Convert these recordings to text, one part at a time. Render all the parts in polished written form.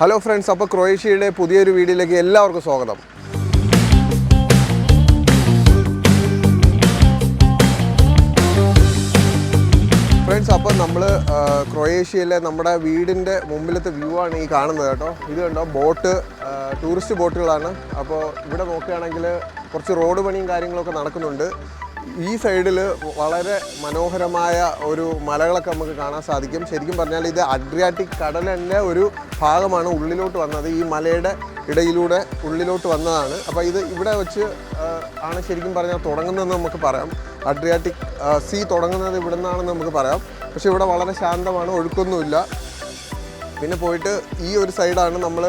Hello friends, അപ്പോൾ ക്രൊയേഷ്യയുടെ പുതിയൊരു വീഡിയോയിലേക്ക് എല്ലാവർക്കും സ്വാഗതം. ഫ്രണ്ട്സ്, അപ്പോൾ നമ്മൾ ക്രൊയേഷ്യയിലെ നമ്മുടെ വീടിൻ്റെ മുമ്പിലത്തെ വ്യൂ ആണ് ഈ കാണുന്നത് കേട്ടോ. ഇത് കണ്ടോ, ബോട്ട്, ടൂറിസ്റ്റ് ബോട്ടുകളാണ്. അപ്പോൾ ഇവിടെ നോക്കുകയാണെങ്കിൽ കുറച്ച് റോഡ് പണിയും കാര്യങ്ങളൊക്കെ നടക്കുന്നുണ്ട്. ഈ സൈഡിൽ വളരെ മനോഹരമായ ഒരു മലകളൊക്കെ നമുക്ക് കാണാൻ സാധിക്കും. ശരിക്കും പറഞ്ഞാൽ ഇത് അഡ്രിയാറ്റിക് കടലിൻ്റെ ഒരു ഭാഗമാണ് ഉള്ളിലോട്ട് വന്നത്. ഈ മലയുടെ ഇടയിലൂടെ ഉള്ളിലോട്ട് വന്നതാണ്. അപ്പോൾ ഇത് ഇവിടെ വെച്ച് ആണ് ശരിക്കും പറഞ്ഞാൽ തുടങ്ങുന്നതെന്ന് നമുക്ക് പറയാം. അഡ്രിയാറ്റിക് സീ തുടങ്ങുന്നത് ഇവിടെ നിന്നാണെന്ന് നമുക്ക് പറയാം. പക്ഷേ ഇവിടെ വളരെ ശാന്തമാണ്, ഒഴുക്കൊന്നുമില്ല. പിന്നെ പോയിട്ട് ഈ ഒരു സൈഡാണ് നമ്മൾ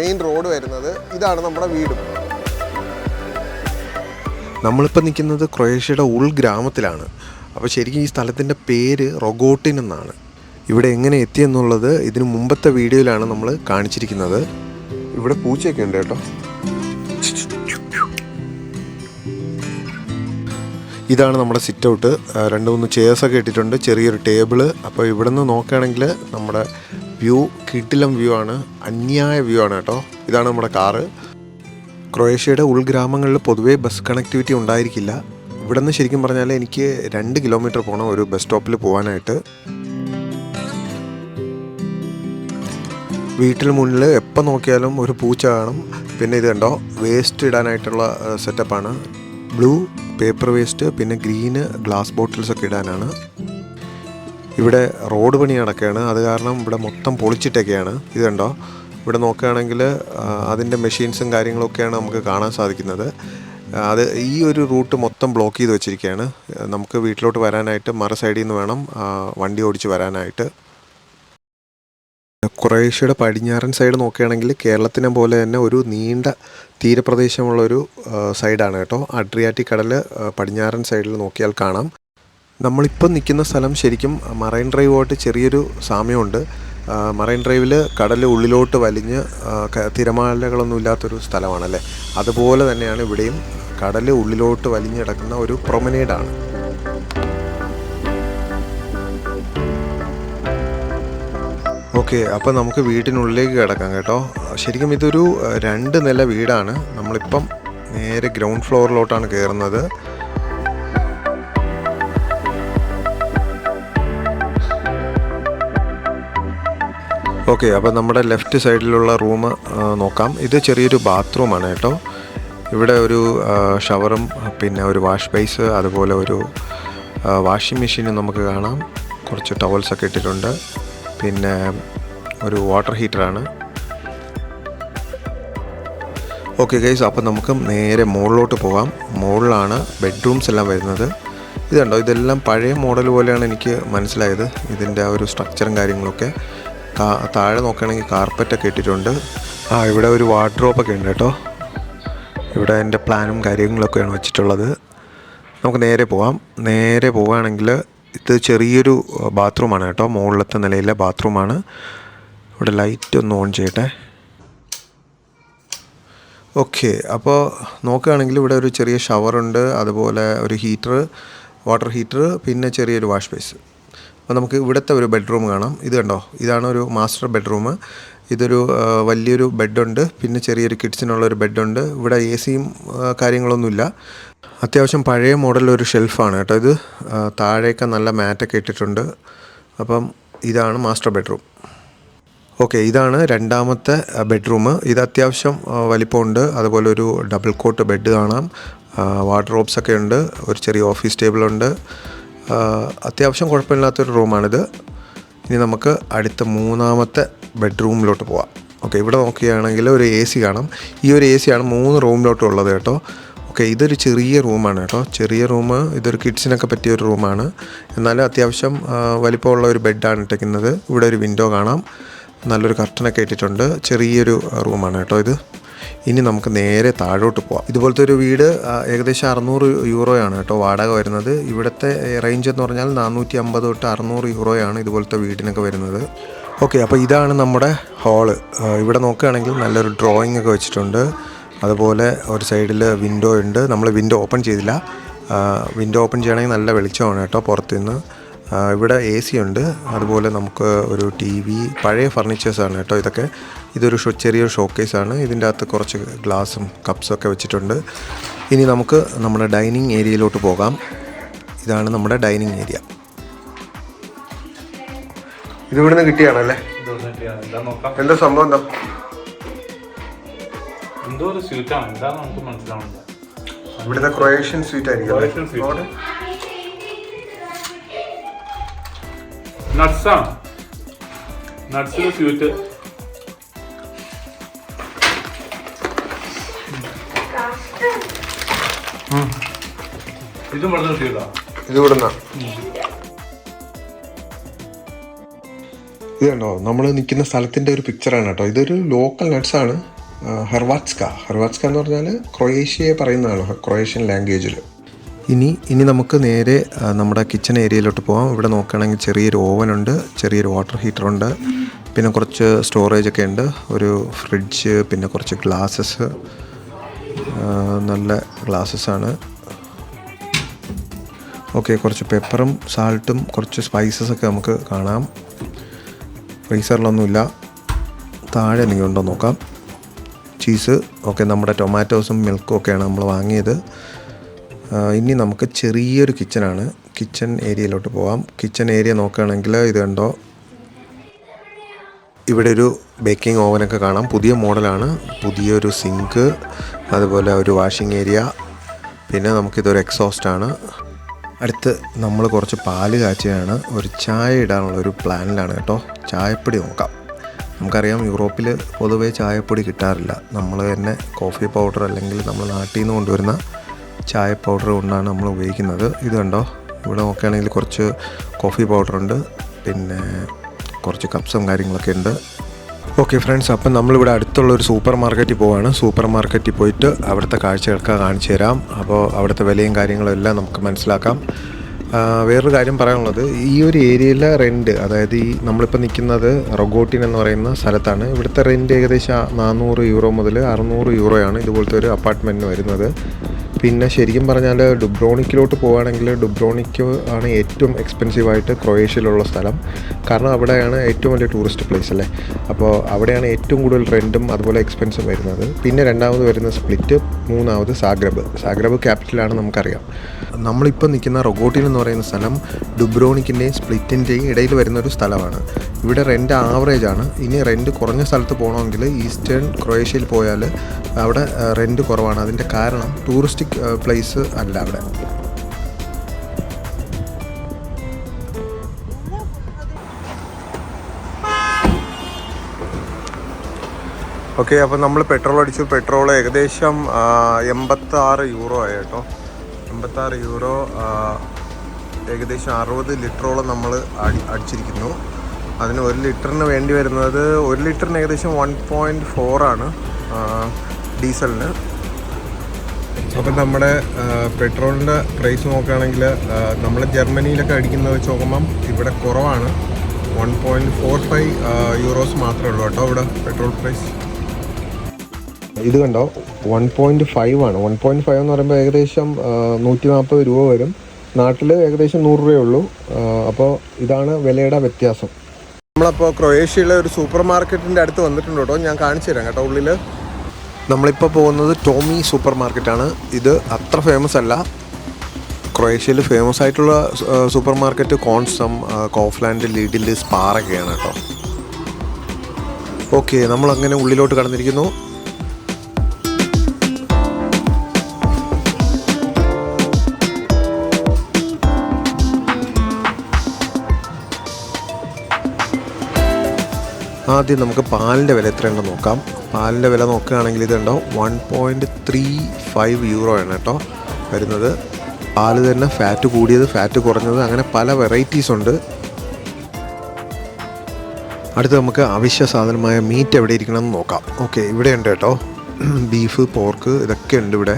മെയിൻ റോഡ് വരുന്നത്. ഇതാണ് നമ്മുടെ വീടും. നമ്മളിപ്പോൾ നിൽക്കുന്നത് ക്രൊയേഷ്യയുടെ ഉൾഗ്രാമത്തിലാണ്. അപ്പോൾ ശരിക്കും ഈ സ്ഥലത്തിൻ്റെ പേര് റൊഗോട്ടിൻ എന്നാണ്. ഇവിടെ എങ്ങനെ എത്തിയെന്നുള്ളത് ഇതിന് മുമ്പത്തെ വീഡിയോയിലാണ് നമ്മൾ കാണിച്ചിരിക്കുന്നത്. ഇവിടെ പൂച്ചയൊക്കെ ഉണ്ട് കേട്ടോ. ഇതാണ് നമ്മുടെ സിറ്റ് ഔട്ട്. 2-3 ചെയർസൊക്കെ ഇട്ടിട്ടുണ്ട്, ചെറിയൊരു ടേബിള്. അപ്പോൾ ഇവിടെ നിന്ന് നോക്കുകയാണെങ്കിൽ നമ്മുടെ വ്യൂ കിടിലം വ്യൂ ആണ്, അന്യായ വ്യൂ ആണ് കേട്ടോ. ഇതാണ് നമ്മുടെ കാറ്. ക്രൊയേഷ്യയുടെ ഉൾഗ്രാമങ്ങളിൽ പൊതുവേ ബസ് കണക്ടിവിറ്റി ഉണ്ടായിരിക്കില്ല. ഇവിടെ നിന്ന് ശരിക്കും പറഞ്ഞാൽ എനിക്ക് 2 കിലോമീറ്റർ പോകണം ഒരു ബസ് സ്റ്റോപ്പിൽ പോകാനായിട്ട്. വീട്ടിൽ മുന്നിൽ എപ്പോൾ നോക്കിയാലും ഒരു പൂച്ച കാണും. പിന്നെ ഇത് കണ്ടോ, വേസ്റ്റ് ഇടാനായിട്ടുള്ള സെറ്റപ്പാണ്. ബ്ലൂ പേപ്പർ വേസ്റ്റ്, പിന്നെ ഗ്രീന് ഗ്ലാസ് ബോട്ടിൽസൊക്കെ ഇടാനാണ്. ഇവിടെ റോഡ് പണി നടക്കുകയാണ്, അത് കാരണം ഇവിടെ മൊത്തം പൊളിച്ചിട്ടൊക്കെയാണ്. ഇത് കണ്ടോ, ഇവിടെ നോക്കുകയാണെങ്കിൽ അതിൻ്റെ മെഷീൻസും കാര്യങ്ങളൊക്കെയാണ് നമുക്ക് കാണാൻ സാധിക്കുന്നത്. അത് ഈ ഒരു റൂട്ട് മൊത്തം ബ്ലോക്ക് ചെയ്ത് വെച്ചിരിക്കുകയാണ്. നമുക്ക് വീട്ടിലോട്ട് വരാനായിട്ട് മറു സൈഡിൽ നിന്ന് വേണം വണ്ടി ഓടിച്ച് വരാനായിട്ട്. ക്രൊയേഷ്യയുടെ പടിഞ്ഞാറൻ സൈഡ് നോക്കുകയാണെങ്കിൽ കേരളത്തിനെ പോലെ തന്നെ ഒരു നീണ്ട തീരപ്രദേശമുള്ളൊരു സൈഡാണ് കേട്ടോ. അഡ്രിയാറ്റിക് കടൽ പടിഞ്ഞാറൻ സൈഡിൽ നോക്കിയാൽ കാണാം. നമ്മളിപ്പം നിൽക്കുന്ന സ്ഥലം ശരിക്കും മറൈൻ ഡ്രൈവുമായിട്ട് ചെറിയൊരു സാമ്യമുണ്ട്. മറൈൻ ഡ്രൈവിൽ കടൽ ഉള്ളിലോട്ട് വലിഞ്ഞ് തിരമാലകളൊന്നും ഇല്ലാത്തൊരു സ്ഥലമാണല്ലേ. അതുപോലെ തന്നെയാണ് ഇവിടെയും കടൽ ഉള്ളിലോട്ട് വലിഞ്ഞ് കിടക്കുന്ന ഒരു പ്രൊമനേഡാണ്. ഓക്കെ, അപ്പോൾ നമുക്ക് വീട്ടിനുള്ളിലേക്ക് കിടക്കാം കേട്ടോ. ശരിക്കും ഇതൊരു 2 നില വീടാണ്. നമ്മളിപ്പം നേരെ ഗ്രൗണ്ട് ഫ്ലോറിലോട്ടാണ് കയറുന്നത്. ഓക്കെ, അപ്പോൾ നമ്മുടെ ലെഫ്റ്റ് സൈഡിലുള്ള റൂം നോക്കാം. ഇത് ചെറിയൊരു ബാത്റൂമാണ് കേട്ടോ. ഇവിടെ ഒരു ഷവറും പിന്നെ ഒരു വാഷ് ബേസ്, അതുപോലെ ഒരു വാഷിംഗ് മെഷീനും നമുക്ക് കാണാം. കുറച്ച് ടവൽസൊക്കെ ഇട്ടിട്ടുണ്ട്. പിന്നെ ഒരു വാട്ടർ ഹീറ്ററാണ്. ഓക്കെ ഗൈസ്, അപ്പോൾ നമുക്ക് നേരെ മുകളിലോട്ട് പോകാം. മുകളിലാണ് ബെഡ്റൂംസ് എല്ലാം വരുന്നത്. ഇത് കണ്ടോ, ഇതെല്ലാം പഴയ മോഡൽ പോലെയാണ് എനിക്ക് മനസ്സിലായത്, ഇതിൻ്റെ ആ ഒരു സ്ട്രക്ചറും കാര്യങ്ങളൊക്കെ. താഴെ നോക്കുകയാണെങ്കിൽ കാർപ്പറ്റൊക്കെ ഇട്ടിട്ടുണ്ട്. ഇവിടെ ഒരു വാർഡ്രോബൊക്കെ ഉണ്ട് കേട്ടോ. ഇവിടെ എൻ്റെ പ്ലാനും കാര്യങ്ങളൊക്കെയാണ് വെച്ചിട്ടുള്ളത്. നമുക്ക് നേരെ പോകാം. നേരെ പോവുകയാണെങ്കിൽ ഇത് ചെറിയൊരു ബാത്റൂമാണ് കേട്ടോ. മുകളിലത്തെ നിലയിലെ ബാത്റൂമാണ്. ഇവിടെ ലൈറ്റ് ഒന്ന് ഓൺ ചെയ്യട്ടെ. ഓക്കെ, അപ്പോൾ നോക്കുകയാണെങ്കിൽ ഇവിടെ ഒരു ചെറിയ ഷവറുണ്ട്, അതുപോലെ ഒരു ഹീറ്റർ, വാട്ടർ ഹീറ്റർ, പിന്നെ ചെറിയൊരു വാഷ് ബേസ്. അപ്പോൾ നമുക്ക് ഇവിടുത്തെ ഒരു ബെഡ്റൂം കാണാം. ഇത് കണ്ടോ, ഇതാണ് ഒരു മാസ്റ്റർ ബെഡ്റൂം. ഇതൊരു വലിയൊരു ബെഡുണ്ട്, പിന്നെ ചെറിയൊരു കിഡ്സിനുള്ളൊരു ബെഡുണ്ട്. ഇവിടെ AC-യും കാര്യങ്ങളൊന്നുമില്ല. അത്യാവശ്യം പഴയ മോഡലൊരു ഷെൽഫാണ് കേട്ടോ ഇത്. താഴേക്ക് നല്ല മാറ്റൊക്കെ ഇട്ടിട്ടുണ്ട്. അപ്പം ഇതാണ് മാസ്റ്റർ ബെഡ്റൂം. ഓക്കെ, ഇതാണ് രണ്ടാമത്തെ ബെഡ്റൂം. ഇത് അത്യാവശ്യം വലിപ്പമുണ്ട്. അതുപോലെ ഒരു ഡബിൾ കോട്ട് ബെഡ് കാണാം. വാർഡ്രോബ്സൊക്കെ ഉണ്ട്. ഒരു ചെറിയ ഓഫീസ് ടേബിളുണ്ട്. അത്യാവശ്യം കുഴപ്പമില്ലാത്തൊരു റൂമാണിത്. ഇനി നമുക്ക് അടുത്ത 3ാമത്തെ ബെഡ്റൂമിലോട്ട് പോവാം. ഓക്കെ, ഇവിടെ നോക്കുകയാണെങ്കിൽ ഒരു AC കാണാം. ഈ ഒരു AC-യാണ് 3 റൂമിലോട്ടും ഉള്ളത് കേട്ടോ. ഓക്കെ, ഇതൊരു ചെറിയ റൂമാണ് കേട്ടോ. ചെറിയ റൂം, ഇതൊരു കിഡ്സിനൊക്കെ പറ്റിയൊരു റൂമാണ്. എന്നാലും അത്യാവശ്യം വലിപ്പമുള്ള ഒരു ബെഡാണ് ഇട്ടിരിക്കുന്നത്. ഇവിടെ ഒരു വിൻഡോ കാണാം. നല്ലൊരു കർട്ടനൊക്കെ ഇട്ടിട്ടുണ്ട്. ചെറിയൊരു റൂമാണ് കേട്ടോ ഇത്. ഇനി നമുക്ക് നേരെ താഴോട്ട് പോവാം. ഇതുപോലത്തെ ഒരു വീട് ഏകദേശം 600 യൂറോയാണ് കേട്ടോ വാടക വരുന്നത്. ഇവിടുത്തെ റേഞ്ച് എന്ന് പറഞ്ഞാൽ 450 തൊട്ട് 600 യൂറോയാണ് ഇതുപോലത്തെ വീടിനൊക്കെ വരുന്നത്. ഓക്കെ, അപ്പോൾ ഇതാണ് നമ്മുടെ ഹാള്. ഇവിടെ നോക്കുകയാണെങ്കിൽ നല്ലൊരു ഡ്രോയിങ് ഒക്കെ വെച്ചിട്ടുണ്ട്. അതുപോലെ ഒരു സൈഡിൽ വിൻഡോ ഉണ്ട്. നമ്മൾ വിൻഡോ ഓപ്പൺ ചെയ്തില്ല. വിൻഡോ ഓപ്പൺ ചെയ്യണമെങ്കിൽ നല്ല വെളിച്ചമാണ് കേട്ടോ പുറത്തുനിന്ന്. ഇവിടെ AC ഉണ്ട്. അതുപോലെ നമുക്ക് ഒരു TV, പഴയ ഫർണിച്ചേഴ്സാണ് കേട്ടോ ഇതൊക്കെ. ഇതൊരു ചെറിയൊരു ഷോക്കേസാണ്. ഇതിൻ്റെ അകത്ത് കുറച്ച് ഗ്ലാസും കപ്സും ഒക്കെ വെച്ചിട്ടുണ്ട്. ഇനി നമുക്ക് നമ്മുടെ ഡൈനിങ് ഏരിയയിലോട്ട് പോകാം. ഇതാണ് നമ്മുടെ ഡൈനിങ് ഏരിയ. ഇത് ഇവിടുന്ന് കിട്ടിയാണല്ലേ? എന്താ സംഭവം? എന്തോ ഒരു സ്വീറ്റാണ്, എന്താന്ന് നമുക്ക് മനസ്സിലാവുന്നില്ല. ഇവിടുത്തെ ക്രൊയേഷ്യൻ സ്വീറ്റ് ആയിരിക്കും. നട്സാണ്, നട്സിന് സ്വീറ്റ്. ഇതും ഇവിടെ കിട്ടിയല്ലോ. ഇത് ഇവിടുന്ന ഇത് കണ്ടോ, നമ്മൾ നിൽക്കുന്ന സ്ഥലത്തിൻ്റെ ഒരു പിക്ചറാണ് കേട്ടോ. ഇതൊരു ലോക്കൽ നട്ട്സാണ്. ഹെർവാറ്റ്സ്ക എന്ന് പറഞ്ഞാൽ ക്രൊയേഷ്യയെ പറയുന്നതാണ്, ക്രൊയേഷ്യൻ ലാംഗ്വേജിൽ. ഇനി നമുക്ക് നേരെ നമ്മുടെ കിച്ചൺ ഏരിയയിലോട്ട് പോകാം. ഇവിടെ നോക്കുകയാണെങ്കിൽ ചെറിയൊരു ഓവനുണ്ട്, ചെറിയൊരു വാട്ടർ ഹീറ്ററുണ്ട്, പിന്നെ കുറച്ച് സ്റ്റോറേജ് ഒക്കെ ഉണ്ട്, ഒരു ഫ്രിഡ്ജ്, പിന്നെ കുറച്ച് ഗ്ലാസസ്, നല്ല ഗ്ലാസസ്സാണ്. ഓക്കെ, കുറച്ച് പെപ്പറും സാൾട്ടും കുറച്ച് സ്പൈസസൊക്കെ നമുക്ക് കാണാം. ഫ്രീസറിലൊന്നുമില്ല. താഴെ എന്തെങ്കിലും ഉണ്ടോ നോക്കാം. ചീസ്, ഓക്കെ, നമ്മുടെ ടൊമാറ്റോസും മിൽക്കും ഒക്കെയാണ് നമ്മൾ വാങ്ങിയത്. ഇനി നമുക്ക് ചെറിയൊരു കിച്ചണാണ്. കിച്ചൺ ഏരിയയിലോട്ട് പോകാം. കിച്ചൺ ഏരിയ നോക്കുകയാണെങ്കിൽ ഇത് കണ്ടോ, ഇവിടെ ഒരു ബേക്കിംഗ് ഓവനൊക്കെ കാണാം. പുതിയ മോഡലാണ്. പുതിയൊരു സിങ്ക്, അതുപോലെ ഒരു വാഷിംഗ് ഏരിയ, പിന്നെ നമുക്കിതൊരു എക്സോസ്റ്റാണ്. അടുത്ത് നമ്മൾ കുറച്ച് പാല് കാച്ചിയാണ്. ഒരു ചായ ഇടാനുള്ള ഒരു പ്ലാനിലാണ് കേട്ടോ. ചായപ്പൊടി നോക്കാം. നമുക്കറിയാം യൂറോപ്പിൽ പൊതുവേ ചായപ്പൊടി കിട്ടാറില്ല. നമ്മൾ തന്നെ കോഫി പൗഡർ അല്ലെങ്കിൽ നമ്മൾ നാട്ടിൽ നിന്ന് കൊണ്ടുവരുന്ന ചായ പൗഡർ കൊണ്ടാണ് നമ്മൾ ഉപയോഗിക്കുന്നത്. ഇത് കണ്ടോ, ഇവിടെ നോക്കുകയാണെങ്കിൽ കുറച്ച് കോഫി പൗഡറുണ്ട്, പിന്നെ കുറച്ച് കപ്സും കാര്യങ്ങളൊക്കെ ഉണ്ട്. ഓക്കെ ഫ്രണ്ട്സ്, അപ്പം നമ്മളിവിടെ അടുത്തുള്ള ഒരു സൂപ്പർ മാർക്കറ്റിൽ പോവുകയാണ്. സൂപ്പർ മാർക്കറ്റിൽ പോയിട്ട് അവിടുത്തെ കാഴ്ചകളൊക്കെ കാണിച്ചു തരാം. അപ്പോൾ അവിടുത്തെ വിലയും കാര്യങ്ങളും എല്ലാം നമുക്ക് മനസ്സിലാക്കാം. വേറൊരു കാര്യം പറയാനുള്ളത്, ഈ ഒരു ഏരിയയിലെ റെൻറ്റ്, അതായത് ഈ നമ്മളിപ്പോൾ നിൽക്കുന്നത് റൊഗോട്ടിൻ എന്ന് പറയുന്ന സ്ഥലത്താണ്. ഇവിടുത്തെ റെൻറ്റ് ഏകദേശം €400 മുതൽ €600 ഇതുപോലത്തെ ഒരു അപ്പാർട്ട്മെൻറ്റിന് വരുന്നത്. പിന്നെ ശരിക്കും പറഞ്ഞാൽ ഡുബ്രോണിക്കിലോട്ട് പോവുകയാണെങ്കിൽ ഡുബ്രോണിക്ക് ആണ് ഏറ്റവും എക്സ്പെൻസീവായിട്ട് ക്രൊയേഷ്യയിലുള്ള സ്ഥലം. കാരണം അവിടെയാണ് ഏറ്റവും വലിയ ടൂറിസ്റ്റ് പ്ലേസ് അല്ലേ. അപ്പോൾ അവിടെയാണ് ഏറ്റവും കൂടുതൽ റെൻറ്റും അതുപോലെ എക്സ്പെൻസും വരുന്നത്. പിന്നെ രണ്ടാമത് വരുന്ന സ്പ്ലിറ്റ്, മൂന്നാമത് സാഗ്രബ് ക്യാപിറ്റലാണ് നമുക്കറിയാം. നമ്മളിപ്പോൾ നിൽക്കുന്ന റൊഗോട്ടിൻ എന്ന് പറയുന്ന സ്ഥലം ഡുബ്രോണിക്കിൻ്റെയും സ്പ്ലിറ്റിൻ്റെയും ഇടയിൽ വരുന്നൊരു സ്ഥലമാണ്. ഇവിടെ റെൻറ്റ് ആവറേജാണ്. ഇനി റെൻറ്റ് കുറഞ്ഞ സ്ഥലത്ത് പോകണമെങ്കിൽ ഈസ്റ്റേൺ ക്രൊയേഷ്യയിൽ പോയാൽ അവിടെ റെൻറ്റ് കുറവാണ്. അതിൻ്റെ കാരണം ടൂറിസ്റ്റിക് പ്ലേസ് അല്ല അവിടെ. ഓക്കെ, അപ്പോൾ നമ്മൾ പെട്രോൾ അടിച്ചു. പെട്രോൾ ഏകദേശം €86 ആയി കേട്ടോ. €86, ഏകദേശം 60 ലിറ്ററോളം നമ്മൾ അടിച്ചിരിക്കുന്നു. അതിന് 1 ലിറ്ററിന് വേണ്ടി വരുന്നത്, 1 ലിറ്ററിന് ഏകദേശം 1.4 ആണ് ഡീസലിന്. അപ്പം നമ്മുടെ പെട്രോളിൻ്റെ പ്രൈസ് നോക്കുകയാണെങ്കിൽ നമ്മൾ ജർമ്മനിയിലൊക്കെ അടിക്കുന്നത് വെച്ച് നോക്കുമ്പം ഇവിടെ കുറവാണ്. €1.45 മാത്രമേ ഉള്ളൂ കേട്ടോ ഇവിടെ പെട്രോൾ പ്രൈസ്. ഇത് കണ്ടോ, 1.5 ആണ്. 1.5 എന്ന് പറയുമ്പോൾ ഏകദേശം €140 വരും. നാട്ടിൽ ഏകദേശം €100 ഉള്ളൂ. അപ്പോൾ ഇതാണ് വിലയുടെ വ്യത്യാസം. നമ്മളപ്പോൾ ക്രൊയേഷ്യയിലെ ഒരു സൂപ്പർ മാർക്കറ്റിൻ്റെ അടുത്ത് വന്നിട്ടുണ്ട് കേട്ടോ. ഞാൻ കാണിച്ചു തരാം കേട്ടോ. ഉള്ളിൽ നമ്മളിപ്പോൾ പോകുന്നത് ടോമി സൂപ്പർ മാർക്കറ്റാണ്. ഇത് അത്ര ഫേമസ് അല്ല. ക്രൊയേഷ്യയിൽ ഫേമസ് ആയിട്ടുള്ള സൂപ്പർ മാർക്കറ്റ് കോൺസം, കോഫ്ലാൻഡ്, ലിഡിൽ, സ്പാറൊക്കെയാണ് കേട്ടോ. ഓക്കെ, നമ്മളങ്ങനെ ഉള്ളിലോട്ട് കടന്നിരിക്കുന്നു. ആദ്യം നമുക്ക് പാലിൻ്റെ വില എത്രയുണ്ടെന്ന് നോക്കാം. പാലിൻ്റെ വില നോക്കുകയാണെങ്കിൽ ഇത് കണ്ടോ, €1.35 ആണ് കേട്ടോ വരുന്നത്. പാല് തന്നെ ഫാറ്റ് കൂടിയത്, ഫാറ്റ് കുറഞ്ഞത്, അങ്ങനെ പല വെറൈറ്റീസ് ഉണ്ട്. അടുത്ത് നമുക്ക് ആവശ്യ സാധനമായ മീറ്റ് എവിടെ ഇരിക്കണമെന്ന് നോക്കാം. ഓക്കെ, ഇവിടെ ഉണ്ട് കേട്ടോ. ബീഫ്, പോർക്ക് ഇതൊക്കെ ഉണ്ട് ഇവിടെ.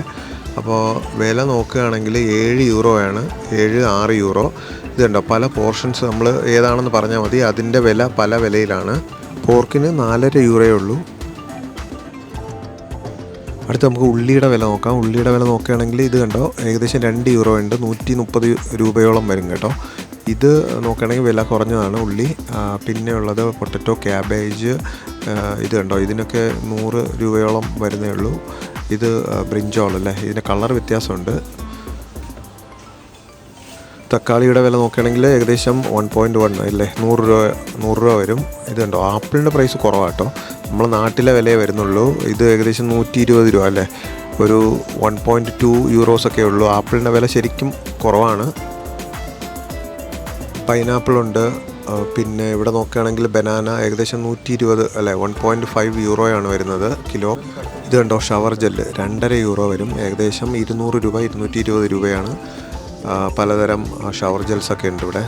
അപ്പോൾ വില നോക്കുകയാണെങ്കിൽ €7 ആണ്, €6. ഇത് കണ്ടോ, പല പോർഷൻസ്. നമ്മൾ ഏതാണെന്ന് പറഞ്ഞാൽ മതി, അതിൻ്റെ വില പല വിലയിലാണ്. പോർക്കിന് €4.5 ഉള്ളൂ. അടുത്ത് നമുക്ക് ഉള്ളിയുടെ വില നോക്കാം. ഉള്ളിയുടെ വില നോക്കുകയാണെങ്കിൽ ഇത് കണ്ടോ, ഏകദേശം €2 ഉണ്ട്, €130 വരും കേട്ടോ. ഇത് നോക്കുകയാണെങ്കിൽ വില കുറഞ്ഞതാണ് ഉള്ളി. പിന്നെ ഉള്ളത് പൊട്ടറ്റോ, ക്യാബേജ്. ഇത് കണ്ടോ, ഇതിനൊക്കെ 100 രൂപയോളം വരുന്നേ ഉള്ളൂ. ഇത് ബ്രിഞ്ചോൾ അല്ലേ, ഇതിൻ്റെ കളർ വ്യത്യാസമുണ്ട്. തക്കാളിയുടെ വില നോക്കുകയാണെങ്കിൽ ഏകദേശം 1.1 അല്ലേ, 100 രൂപ വരും. ഇത് കണ്ടോ, ആപ്പിളിൻ്റെ പ്രൈസ് കുറവാട്ടോ, നമ്മളെ നാട്ടിലെ വിലയേ വരുന്നുള്ളൂ. ഇത് ഏകദേശം 120 രൂപ അല്ലേ, ഒരു 1.2 യൂറോസൊക്കെ ഉള്ളൂ. ആപ്പിളിൻ്റെ വില ശരിക്കും കുറവാണ്. പൈനാപ്പിളുണ്ട്. പിന്നെ ഇവിടെ നോക്കുകയാണെങ്കിൽ ബനാന ഏകദേശം 120 അല്ലേ, 1.5 യൂറോയാണ് വരുന്നത് കിലോ. ഇത് കണ്ടോ, ഷവർ ജെല്ല് 2.5 യൂറോ വരും. ഏകദേശം 200 രൂപ, 220 രൂപയാണ്. പലതരം ഷവർ ജെൽസൊക്കെ ഉണ്ട് ഇവിടെ.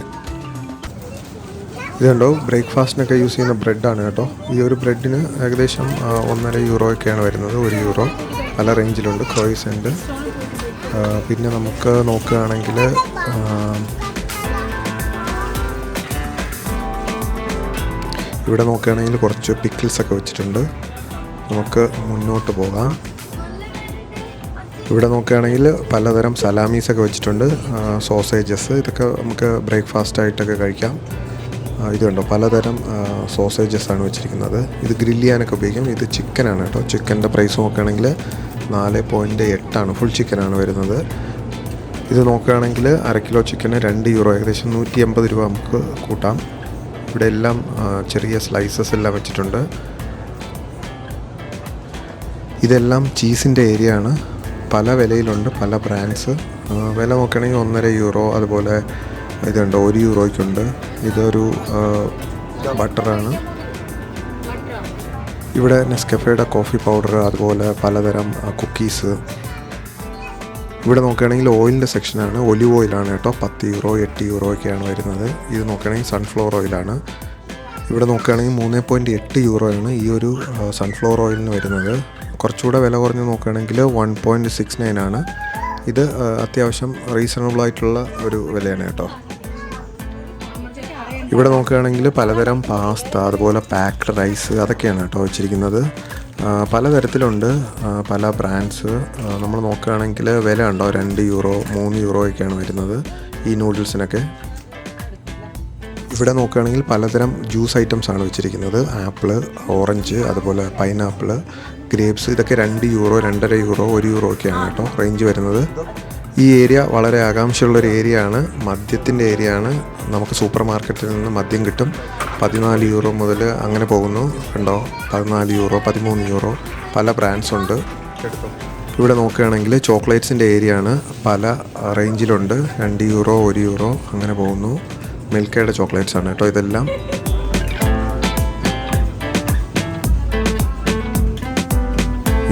ഇത് കണ്ടോ, ബ്രേക്ക്ഫാസ്റ്റിനൊക്കെ യൂസ് ചെയ്യുന്ന ബ്രെഡാണ് കേട്ടോ. ഈ ഒരു ബ്രെഡിന് ഏകദേശം 1.5 യൂറോയൊക്കെയാണ് വരുന്നത്, 1 യൂറോ. പല റേഞ്ചിലുണ്ട്. ക്രോയിസൻ്റ്. പിന്നെ നമുക്ക് നോക്കുകയാണെങ്കിൽ ഇവിടെ നോക്കുകയാണെങ്കിൽ കുറച്ച് പിക്കിൾസൊക്കെ വെച്ചിട്ടുണ്ട്. നമുക്ക് മുന്നോട്ട് പോകാം. ഇവിടെ നോക്കുകയാണെങ്കിൽ പലതരം സലാമീസൊക്കെ വെച്ചിട്ടുണ്ട്, സോസേജസ്. ഇതൊക്കെ നമുക്ക് ബ്രേക്ക്ഫാസ്റ്റായിട്ടൊക്കെ കഴിക്കാം. ഇത് കണ്ടോ, പലതരം സോസേജസാണ് വെച്ചിരിക്കുന്നത്. ഇത് ഗ്രില്ല് ചെയ്യാനൊക്കെ ഉപയോഗിക്കും. ഇത് ചിക്കനാണ് കേട്ടോ. ചിക്കൻ്റെ പ്രൈസ് നോക്കുകയാണെങ്കിൽ 4.8 ഫുൾ ചിക്കനാണ് വരുന്നത്. ഇത് നോക്കുകയാണെങ്കിൽ 1 കിലോ ചിക്കന് 2 യൂറോ, ഏകദേശം 180 രൂപ നമുക്ക് കൂട്ടാം. ഇവിടെ എല്ലാം ചെറിയ സ്ലൈസസ് എല്ലാം വെച്ചിട്ടുണ്ട്. ഇതെല്ലാം ചീസിൻ്റെ ഏരിയ ആണ്. പല വിലയിലുണ്ട്, പല ബ്രാൻഡ്സ്. വില നോക്കുകയാണെങ്കിൽ 1.5 യൂറോ. അതുപോലെ ഇതുണ്ട് 1 യൂറോയ്ക്കുണ്ട്. ഇതൊരു ബട്ടറാണ്. ഇവിടെ നെസ്കഫേയുടെ കോഫി പൗഡർ, അതുപോലെ പലതരം കുക്കീസ്. ഇവിടെ നോക്കുകയാണെങ്കിൽ ഓയിലിൻ്റെ സെക്ഷനാണ്. ഒലിവ് ഓയിലാണ് കേട്ടോ. 10 യൂറോ, 8 യൂറോ ഒക്കെയാണ് വരുന്നത്. ഇത് നോക്കുകയാണെങ്കിൽ സൺഫ്ലവർ ഓയിലാണ്. ഇവിടെ നോക്കുകയാണെങ്കിൽ 3.8 യൂറോയാണ് ഈ ഒരു സൺഫ്ലവർ ഓയിലിന് വരുന്നത്. കുറച്ചുകൂടെ വില കുറഞ്ഞ് നോക്കുകയാണെങ്കിൽ 1.69 ആണ്. ഇത് അത്യാവശ്യം റീസണബിൾ ആയിട്ടുള്ള ഒരു വിലയാണ് കേട്ടോ. ഇവിടെ നോക്കുകയാണെങ്കിൽ പലതരം പാസ്ത, അതുപോലെ പാക്ക്ഡ് റൈസ്, അതൊക്കെയാണ് കേട്ടോ വെച്ചിരിക്കുന്നത്. പലതരത്തിലുണ്ട്, പല ബ്രാൻഡ്സ്. നമ്മൾ നോക്കുകയാണെങ്കിൽ വില ഉണ്ടോ, 2 യൂറോ, 3 യൂറോ ഒക്കെയാണ് വരുന്നത് ഈ നൂഡിൽസിനൊക്കെ. ഇവിടെ നോക്കുകയാണെങ്കിൽ പലതരം ജ്യൂസ് ഐറ്റംസ് ആണ് വെച്ചിരിക്കുന്നത്. ആപ്പിള്, ഓറഞ്ച്, അതുപോലെ പൈനാപ്പിള്, ഗ്രേപ്സ്. ഇതൊക്കെ 2 യൂറോ, 2.5 യൂറോ, 1 യൂറോ ഒക്കെയാണ് കേട്ടോ റേഞ്ച് വരുന്നത്. ഈ ഏരിയ വളരെ ആകാംക്ഷയുള്ളൊരു ഏരിയ ആണ്. മദ്യത്തിൻ്റെ ഏരിയ ആണ്. നമുക്ക് സൂപ്പർ മാർക്കറ്റിൽ നിന്ന് മദ്യം കിട്ടും. 14 യൂറോ മുതൽ അങ്ങനെ പോകുന്നു. കണ്ടോ, 14 യൂറോ, 13 യൂറോ, പല ബ്രാൻഡ്സ് ഉണ്ട്. ഇവിടെ നോക്കുകയാണെങ്കിൽ ചോക്ലേറ്റ്സിൻ്റെ ഏരിയ ആണ്. പല റേഞ്ചിലുണ്ട്. 2 യൂറോ, 1 യൂറോ അങ്ങനെ പോകുന്നു. മിൽക്കയുടെ ചോക്ലേറ്റ്സ് ആണ് കേട്ടോ ഇതെല്ലാം.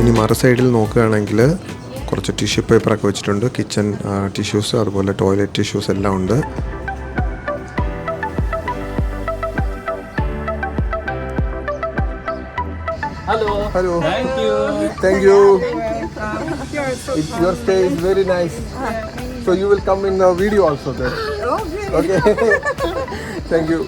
ഇനി മറു സൈഡിൽ നോക്കുകയാണെങ്കിൽ കുറച്ച് ടിഷ്യൂ പേപ്പറൊക്കെ വെച്ചിട്ടുണ്ട്. കിച്ചൺ ടിഷ്യൂസ്, അതുപോലെ ടോയ്ലറ്റ് ടിഷ്യൂസ് എല്ലാം ഉണ്ട്. Hello. Thank you. Your stay is very nice. So you will come in the video also then. Okay. Thank you.